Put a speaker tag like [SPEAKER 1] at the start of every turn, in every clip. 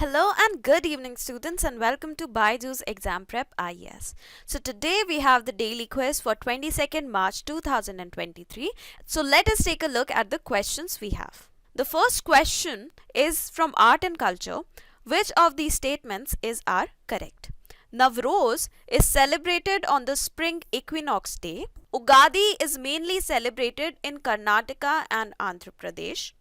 [SPEAKER 1] Hello and good evening, students, and welcome to Baiju's Exam Prep IES. So, today we have the daily quiz for 22nd March 2023. So, let us take a look at the questions we have. The first question is from Art and Culture. Which of these statements are correct? Navroz is celebrated on the spring equinox day. Ugadi is mainly celebrated in Karnataka and Andhra Pradesh.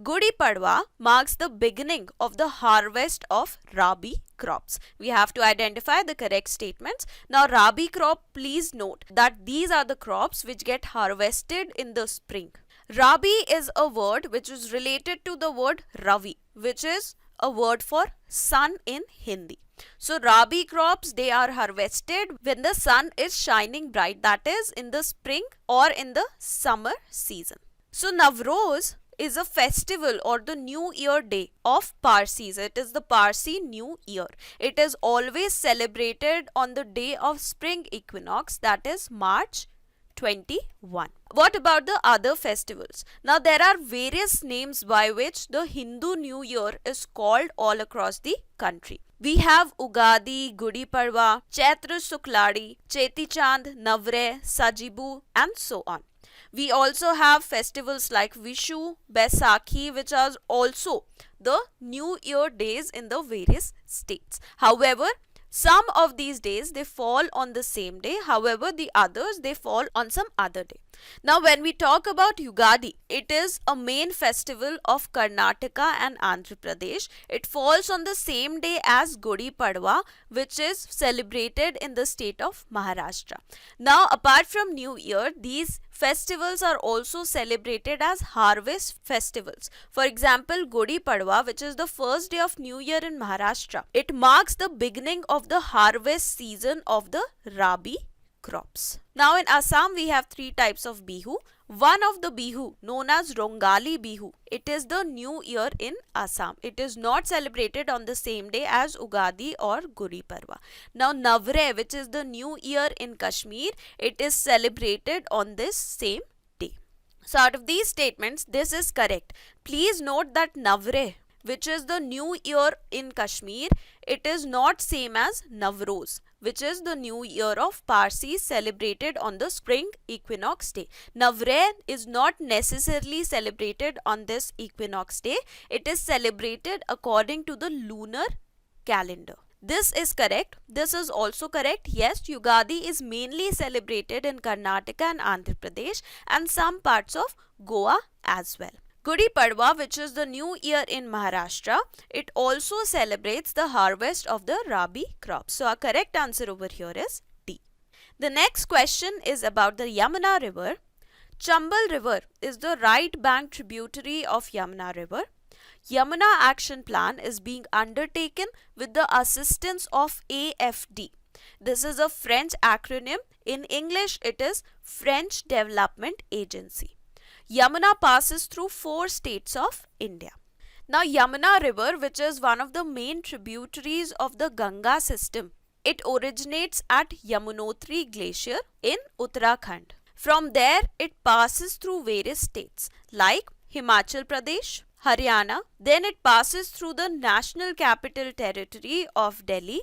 [SPEAKER 1] Gudi Padwa marks the beginning of the harvest of Rabi crops. We have to identify the correct statements. Now, Rabi crop, please note that these are the crops which get harvested in the spring. Rabi is a word which is related to the word Ravi, which is a word for sun in Hindi. So, Rabi crops, they are harvested when the sun is shining bright, that is in the spring or in the summer season. So, Navroz is a festival or the New Year day of Parsis. It is the Parsi New Year. It is always celebrated on the day of spring equinox, that is March 21. What about the other festivals? Now, there are various names by which the Hindu New Year is called all across the country. We have Ugadi, Gudi Padwa, Chaitra Sukladi, Cheti Chand, Navre, Sajibu, and so on. We also have festivals like Vishu, Baisakhi, which are also the New Year days in the various states. However, some of these days they fall on the same day. However, the others they fall on some other day. Now, when we talk about Ugadi, it is a main festival of Karnataka and Andhra Pradesh. It falls on the same day as Gudi Padwa, which is celebrated in the state of Maharashtra. Now, apart from New Year, these festivals are also celebrated as harvest festivals. For example, Gudi Padwa, which is the first day of New Year in Maharashtra, it marks the beginning of the harvest season of the Rabi crops. Now, in Assam, we have three types of Bihu. One of the Bihu, known as Rongali Bihu, it is the New Year in Assam. It is not celebrated on the same day as Ugadi or Gudi Padwa. Now, Navre, which is the New Year in Kashmir, it is celebrated on this same day. So, out of these statements, this is correct. Please note that Navre, which is the New Year in Kashmir, it is not same as Navroz, which is the New Year of Parsis celebrated on the spring equinox day. Navre is not necessarily celebrated on this equinox day. It is celebrated according to the lunar calendar. This is correct. This is also correct. Yes, Ugadi is mainly celebrated in Karnataka and Andhra Pradesh and some parts of Goa as well. Gudi Padwa, which is the New Year in Maharashtra, it also celebrates the harvest of the Rabi crops. So, our correct answer over here is D. The next question is about the Yamuna River. Chambal River is the right bank tributary of Yamuna River. Yamuna Action Plan is being undertaken with the assistance of AFD. This is a French acronym. In English, it is French Development Agency. Yamuna passes through 4 states of India. Now, Yamuna River, which is one of the main tributaries of the Ganga system, it originates at Yamunotri Glacier in Uttarakhand. From there, it passes through various states like Himachal Pradesh, Haryana, then it passes through the National Capital Territory of Delhi,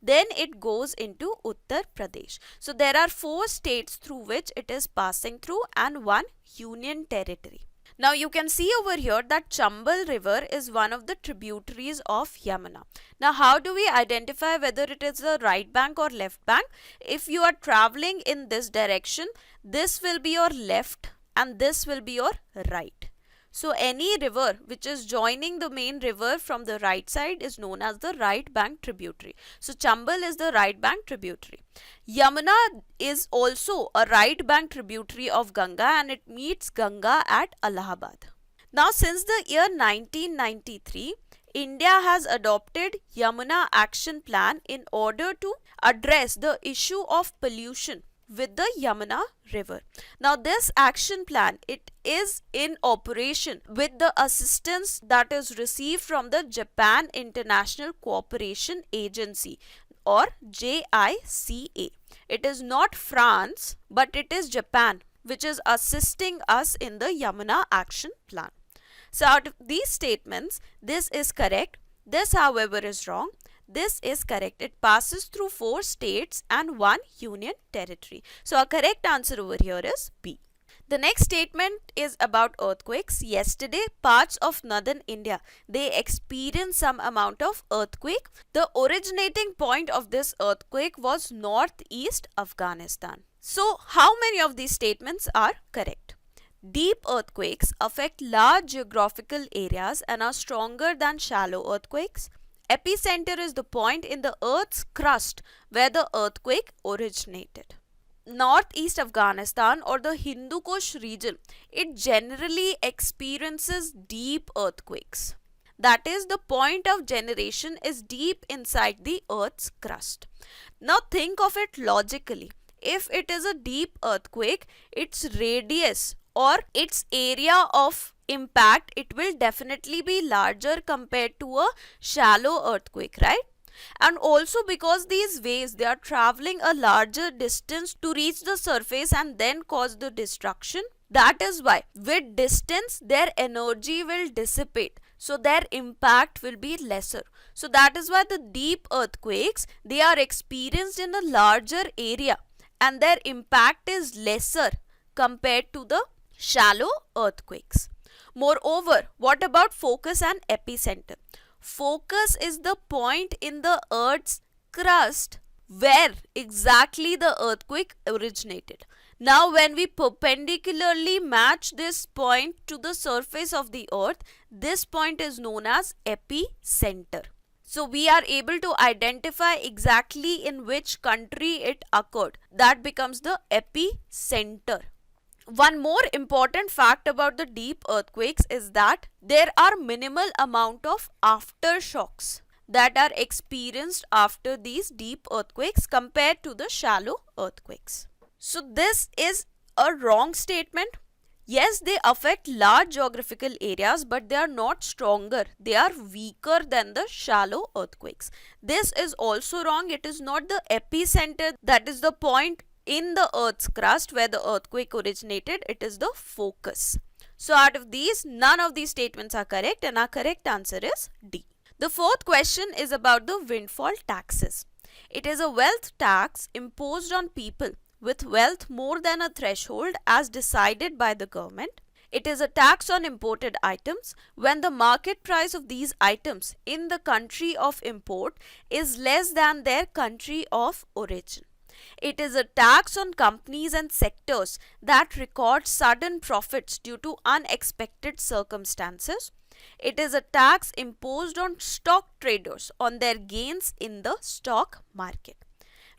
[SPEAKER 1] then it goes into Uttar Pradesh. So, there are 4 states through which it is passing through and 1 union territory. Now, you can see over here that Chambal River is one of the tributaries of Yamuna. Now, how do we identify whether it is the right bank or left bank? If you are traveling in this direction, this will be your left and this will be your right. So, any river which is joining the main river from the right side is known as the right bank tributary. So, Chambal is the right bank tributary. Yamuna is also a right bank tributary of Ganga and it meets Ganga at Allahabad. Now, since the year 1993, India has adopted Yamuna Action Plan in order to address the issue of pollution with the Yamuna River. Now, this action plan, it is in operation with the assistance that is received from the Japan International Cooperation Agency or JICA. It is not France, but it is Japan which is assisting us in the Yamuna Action Plan. So, out of these statements, this is correct. This, however, is wrong. This is correct. It passes through 4 states and 1 union territory. So our correct answer over here is B. The next statement is about earthquakes. Yesterday, parts of northern India, they experienced some amount of earthquake. The originating point of this earthquake was northeast Afghanistan. So, how many of these statements are correct? Deep earthquakes affect large geographical areas and are stronger than shallow earthquakes. Epicenter is the point in the Earth's crust where the earthquake originated. Northeast Afghanistan or the Hindu Kush region, it generally experiences deep earthquakes. That is, the point of generation is deep inside the Earth's crust. Now think of it logically. If it is a deep earthquake, its radius or its area of impact, it will definitely be larger compared to a shallow earthquake, right? And also because these waves, they are traveling a larger distance to reach the surface and then cause the destruction. That is why with distance their energy will dissipate, so their impact will be lesser. So that is why the deep earthquakes, they are experienced in a larger area and their impact is lesser compared to the shallow earthquakes. Moreover, what about focus and epicenter? Focus is the point in the Earth's crust where exactly the earthquake originated. Now when we perpendicularly match this point to the surface of the Earth, this point is known as epicenter. So we are able to identify exactly in which country it occurred. That becomes the epicenter. One more important fact about the deep earthquakes is that there are minimal amount of aftershocks that are experienced after these deep earthquakes compared to the shallow earthquakes. So this is a wrong statement. Yes, they affect large geographical areas, but they are not stronger. They are weaker than the shallow earthquakes. This is also wrong. It is not the epicenter that is the point in the Earth's crust where the earthquake originated. It is the focus. So out of these, none of these statements are correct and our correct answer is D. The fourth question is about the windfall taxes. It is a wealth tax imposed on people with wealth more than a threshold as decided by the government. It is a tax on imported items when the market price of these items in the country of import is less than their country of origin. It is a tax on companies and sectors that record sudden profits due to unexpected circumstances. It is a tax imposed on stock traders on their gains in the stock market.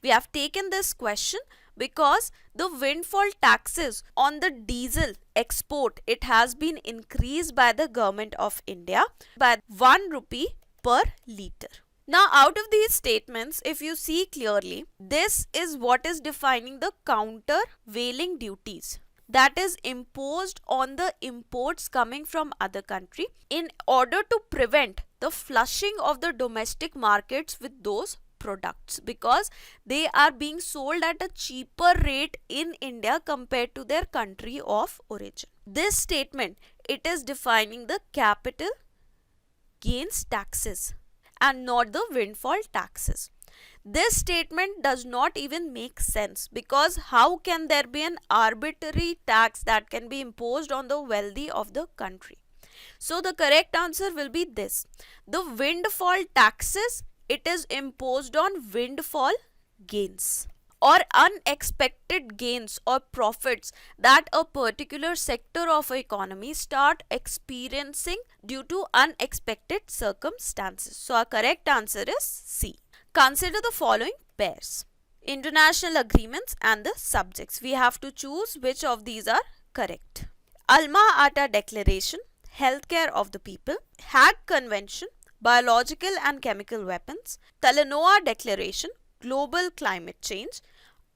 [SPEAKER 1] We have taken this question because the windfall taxes on the diesel export, it has been increased by the government of India by 1 rupee per litre. Now out of these statements, if you see clearly, this is what is defining the countervailing duties that is imposed on the imports coming from other country in order to prevent the flushing of the domestic markets with those products, because they are being sold at a cheaper rate in India compared to their country of origin. This statement, it is defining the capital gains taxes and not the windfall taxes. This statement does not even make sense, because how can there be an arbitrary tax that can be imposed on the wealthy of the country? So the correct answer will be this. The windfall taxes, it is imposed on windfall gains or unexpected gains or profits that a particular sector of economy start experiencing due to unexpected circumstances. So our correct answer is C. Consider the following pairs: international agreements and the subjects. We have to choose which of these are correct. Alma-Ata Declaration, Healthcare of the People; Hague Convention, Biological and Chemical Weapons; Talanoa Declaration, Global Climate Change;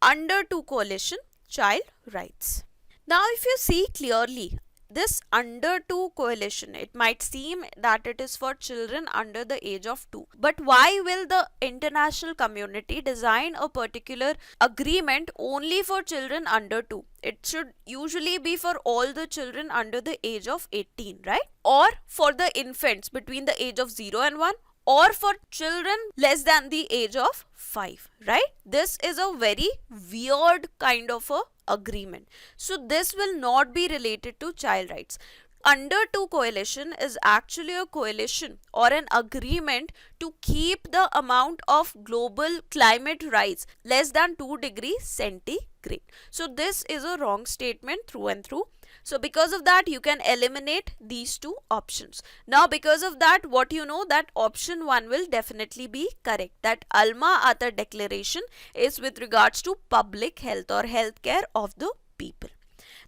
[SPEAKER 1] Under 2 Coalition, Child Rights. Now if you see clearly, this Under 2 Coalition, it might seem that it is for children under the age of 2. But why will the international community design a particular agreement only for children under 2? It should usually be for all the children under the age of 18, right? Or for the infants between the age of 0 and 1, or for children less than the age of 5, right? This is a very weird kind of a agreement. So this will not be related to child rights. Under 2 coalition is actually a coalition or an agreement to keep the amount of global climate rise less than 2 degrees centigrade. So this is a wrong statement through and through. So because of that, you can eliminate these 2 options. Now because of that, what you know, that option 1 will definitely be correct. That Alma Ata declaration is with regards to public health or healthcare of the people.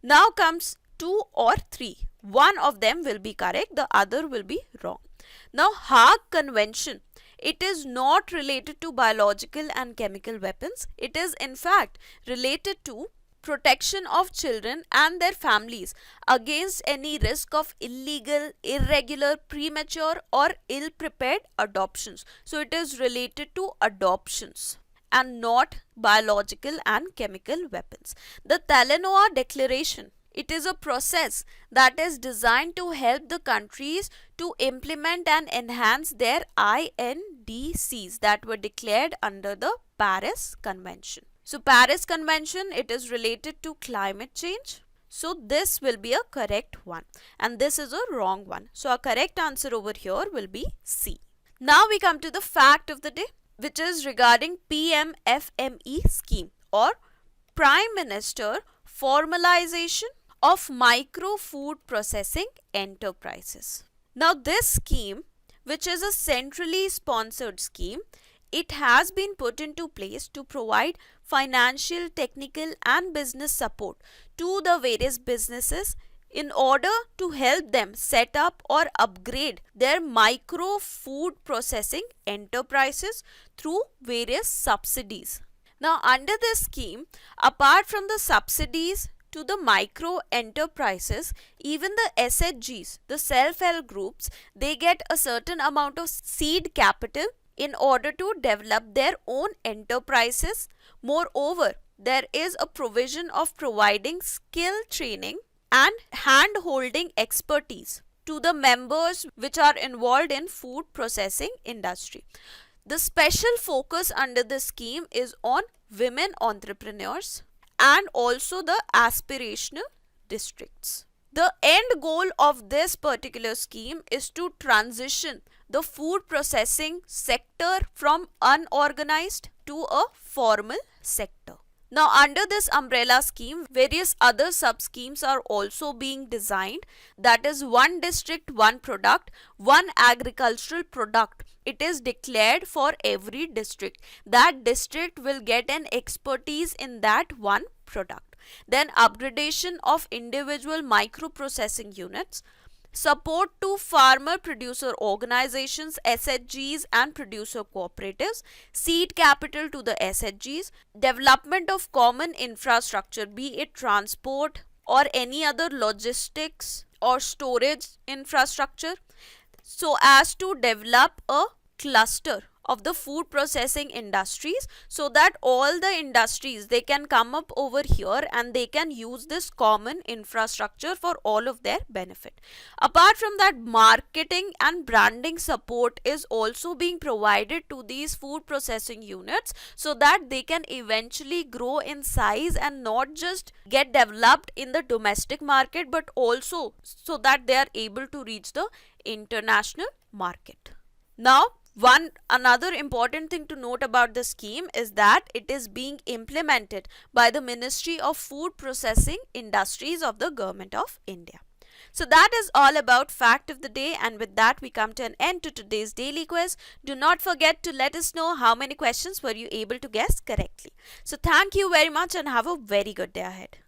[SPEAKER 1] Now comes 2 or 3. One of them will be correct, the other will be wrong. Now Hague Convention, it is not related to biological and chemical weapons. It is in fact related to protection of children and their families against any risk of illegal, irregular, premature or ill-prepared adoptions. So it is related to adoptions and not biological and chemical weapons. The Talanoa Declaration, it is a process that is designed to help the countries to implement and enhance their INDCs that were declared under the Paris Convention. So Paris Convention, it is related to climate change. So this will be a correct one and this is a wrong one. So our correct answer over here will be C. Now we come to the fact of the day, which is regarding PMFME scheme or Prime Minister Formalization of Micro Food Processing Enterprises. Now this scheme, which is a centrally sponsored scheme, it has been put into place to provide financial, technical and business support to the various businesses in order to help them set up or upgrade their micro food processing enterprises through various subsidies. Now under this scheme, apart from the subsidies to the micro enterprises, even the SHGs, the self-help groups, they get a certain amount of seed capital in order to develop their own enterprises. Moreover, there is a provision of providing skill training and hand-holding expertise to the members which are involved in food processing industry. The special focus under this scheme is on women entrepreneurs and also the aspirational districts. The end goal of this particular scheme is to transition the food processing sector from unorganized to a formal sector. Now under this umbrella scheme, various other sub-schemes are also being designed. That is one district, one product, one agricultural product. It is declared for every district. That district will get an expertise in that one product. Then upgradation of individual microprocessing units, support to farmer producer organizations, SHGs and producer cooperatives, seed capital to the SHGs, development of common infrastructure, be it transport or any other logistics or storage infrastructure, so as to develop a cluster of the food processing industries, so that all the industries, they can come up over here and they can use this common infrastructure for all of their benefit. Apart from that, marketing and branding support is also being provided to these food processing units so that they can eventually grow in size and not just get developed in the domestic market, but also so that they are able to reach the international market. Now, another important thing to note about the scheme is that it is being implemented by the Ministry of Food Processing Industries of the Government of India. So that is all about fact of the day, and with that we come to an end to today's daily quiz. Do not forget to let us know how many questions were you able to guess correctly. So thank you very much and have a very good day ahead.